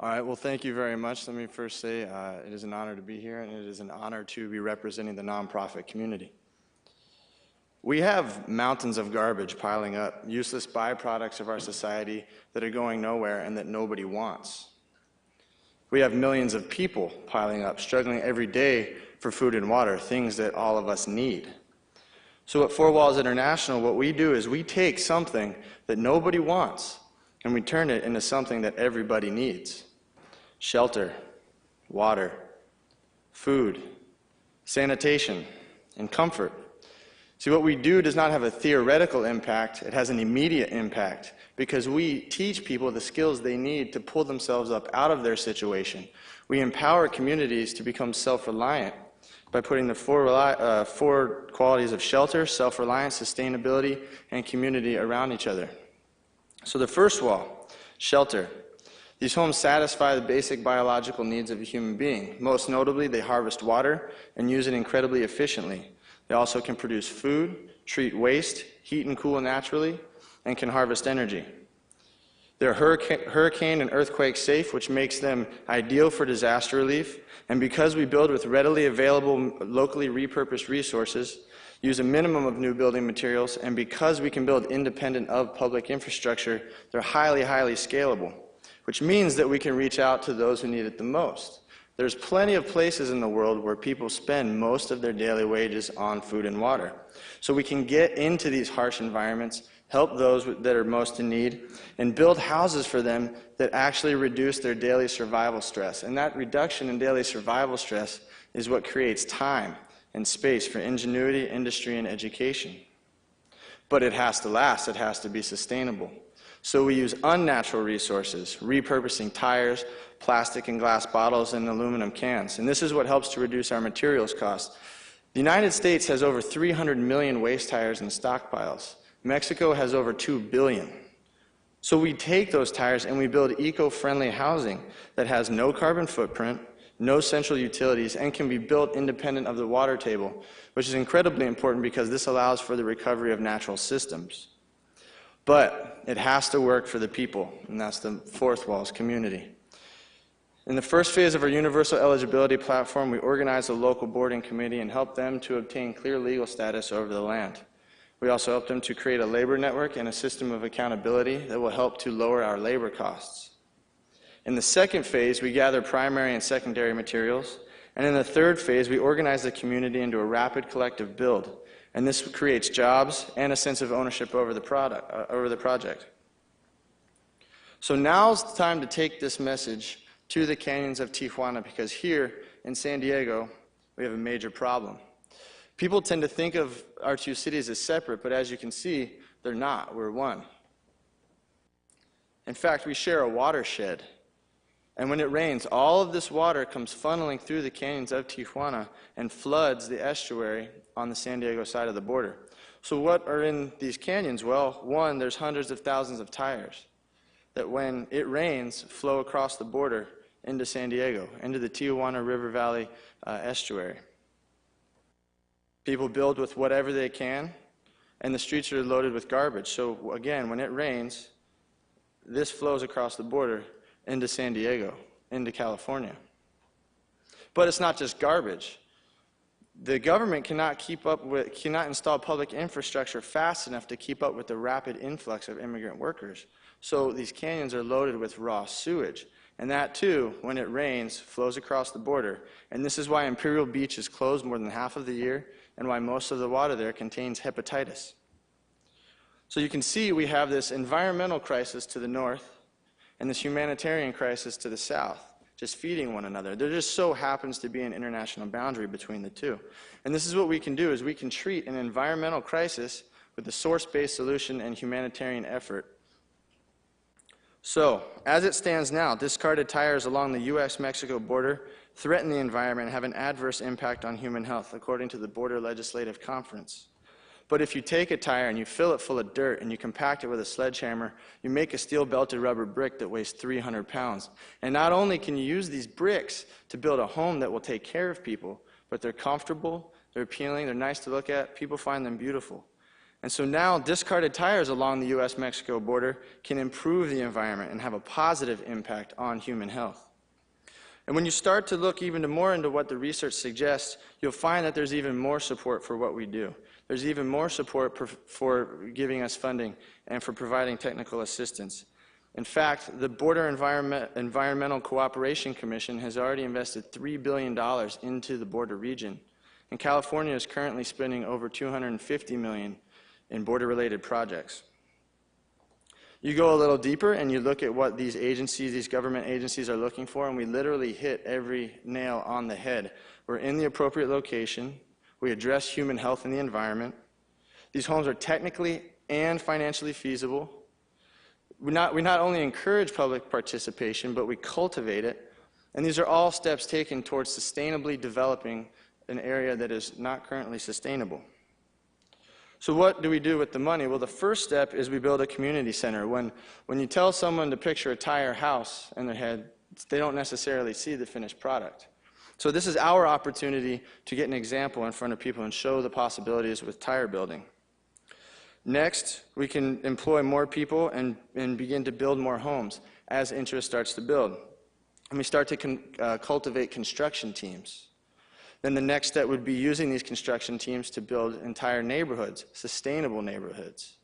All right, well, thank you very much. Let me first say it is an honor to be here, and it is an honor to be representing the nonprofit community. We have mountains of garbage piling up, useless byproducts of our society that are going nowhere and that nobody wants. We have millions of people piling up, struggling every day for food and water, things that all of us need. So at 4Walls International, what we do is we take something that nobody wants, and we turn it into something that everybody needs. Shelter, water, food, sanitation, and comfort. See, what we do does not have a theoretical impact, it has an immediate impact, because we teach people the skills they need to pull themselves up out of their situation. We empower communities to become self-reliant by putting the four qualities of shelter, self-reliance, sustainability, and community around each other. So the first wall, shelter. These homes satisfy the basic biological needs of a human being. Most notably, they harvest water and use it incredibly efficiently. They also can produce food, treat waste, heat and cool naturally, and can harvest energy. They're hurricane and earthquake safe, which makes them ideal for disaster relief. And because we build with readily available, locally repurposed resources, use a minimum of new building materials, and because we can build independent of public infrastructure, they're highly, highly scalable, which means that we can reach out to those who need it the most. There's plenty of places in the world where people spend most of their daily wages on food and water. So we can get into these harsh environments, help those that are most in need, and build houses for them that actually reduce their daily survival stress. And that reduction in daily survival stress is what creates time and space for ingenuity, industry, and education. But it has to last, it has to be sustainable. So we use unnatural resources, repurposing tires, plastic and glass bottles, and aluminum cans. And this is what helps to reduce our materials costs. The United States has over 300 million waste tires in stockpiles. Mexico has over 2 billion. So we take those tires and we build eco-friendly housing that has no carbon footprint, no central utilities, and can be built independent of the water table, which is incredibly important because this allows for the recovery of natural systems. But it has to work for the people, and that's the 4Walls community. In the first phase of our universal eligibility platform, we organized a local boarding committee and helped them to obtain clear legal status over the land. We also helped them to create a labor network and a system of accountability that will help to lower our labor costs. In the second phase, we gather primary and secondary materials. And in the third phase, we organize the community into a rapid collective build. And this creates jobs and a sense of ownership over the project. So now's the time to take this message to the canyons of Tijuana, because here in San Diego, we have a major problem. People tend to think of our two cities as separate, but as you can see, they're not. We're one. In fact, we share a watershed. And when it rains, all of this water comes funneling through the canyons of Tijuana and floods the estuary on the San Diego side of the border. So what are in these canyons? Well, one, there's hundreds of thousands of tires that when it rains flow across the border into San Diego, into the Tijuana River Valley estuary. People build with whatever they can, and the streets are loaded with garbage. So again, when it rains, this flows across the border into San Diego, into California. But it's not just garbage. The government cannot install public infrastructure fast enough to keep up with the rapid influx of immigrant workers. So these canyons are loaded with raw sewage. And that too, when it rains, flows across the border. And this is why Imperial Beach is closed more than half of the year, and why most of the water there contains hepatitis. So you can see we have this environmental crisis to the north, and this humanitarian crisis to the south, just feeding one another. There just so happens to be an international boundary between the two. And this is what we can do, is we can treat an environmental crisis with a source-based solution and humanitarian effort. So, as it stands now, discarded tires along the U.S.-Mexico border threaten the environment and have an adverse impact on human health, according to the Border Legislative Conference. But if you take a tire and you fill it full of dirt and you compact it with a sledgehammer, you make a steel-belted rubber brick that weighs 300 pounds. And not only can you use these bricks to build a home that will take care of people, but they're comfortable, they're appealing, they're nice to look at, people find them beautiful. And so now discarded tires along the US-Mexico border can improve the environment and have a positive impact on human health. And when you start to look even more into what the research suggests, you'll find that there's even more support for what we do. There's even more support for giving us funding and for providing technical assistance. In fact, the Border Environmental Cooperation Commission has already invested $3 billion into the border region. And California is currently spending over $250 million in border-related projects. You go a little deeper and you look at what these agencies, these government agencies are looking for, and we literally hit every nail on the head. We're in the appropriate location. We address human health and the environment. These homes are technically and financially feasible. We not only encourage public participation, but we cultivate it. And these are all steps taken towards sustainably developing an area that is not currently sustainable. So what do we do with the money? Well, the first step is we build a community center. When you tell someone to picture a tire house in their head, they don't necessarily see the finished product. So this is our opportunity to get an example in front of people and show the possibilities with tire building. Next, we can employ more people and begin to build more homes as interest starts to build. And we start to cultivate construction teams. Then the next step would be using these construction teams to build entire neighborhoods, sustainable neighborhoods.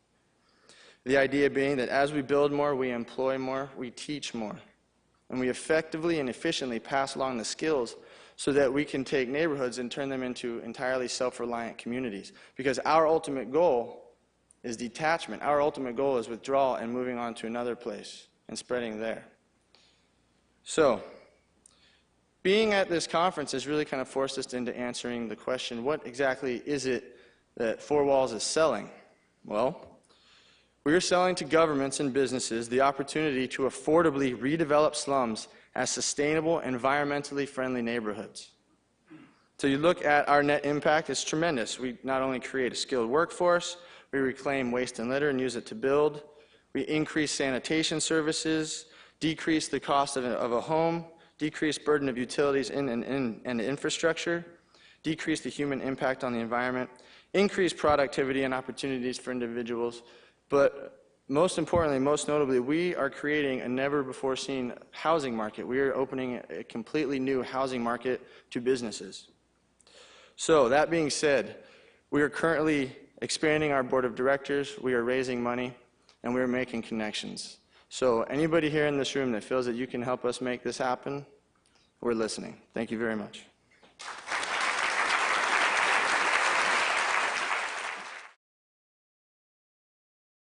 The idea being that as we build more, we employ more, we teach more, and we effectively and efficiently pass along the skills so that we can take neighborhoods and turn them into entirely self-reliant communities. Because our ultimate goal is detachment. Our ultimate goal is withdrawal and moving on to another place and spreading there. So, being at this conference has really kind of forced us into answering the question, what exactly is it that 4Walls is selling? Well, we are selling to governments and businesses the opportunity to affordably redevelop slums as sustainable, environmentally friendly neighborhoods. So you look at our net impact, it's tremendous. We not only create a skilled workforce, we reclaim waste and litter and use it to build. We increase sanitation services, decrease the cost of a home, decrease burden of utilities and infrastructure, decrease the human impact on the environment, increase productivity and opportunities for individuals, but most importantly, most notably, we are creating a never-before-seen housing market. We are opening a completely new housing market to businesses. So that being said, we are currently expanding our board of directors, we are raising money, and we are making connections. So anybody here in this room that feels that you can help us make this happen, we're listening. Thank you very much.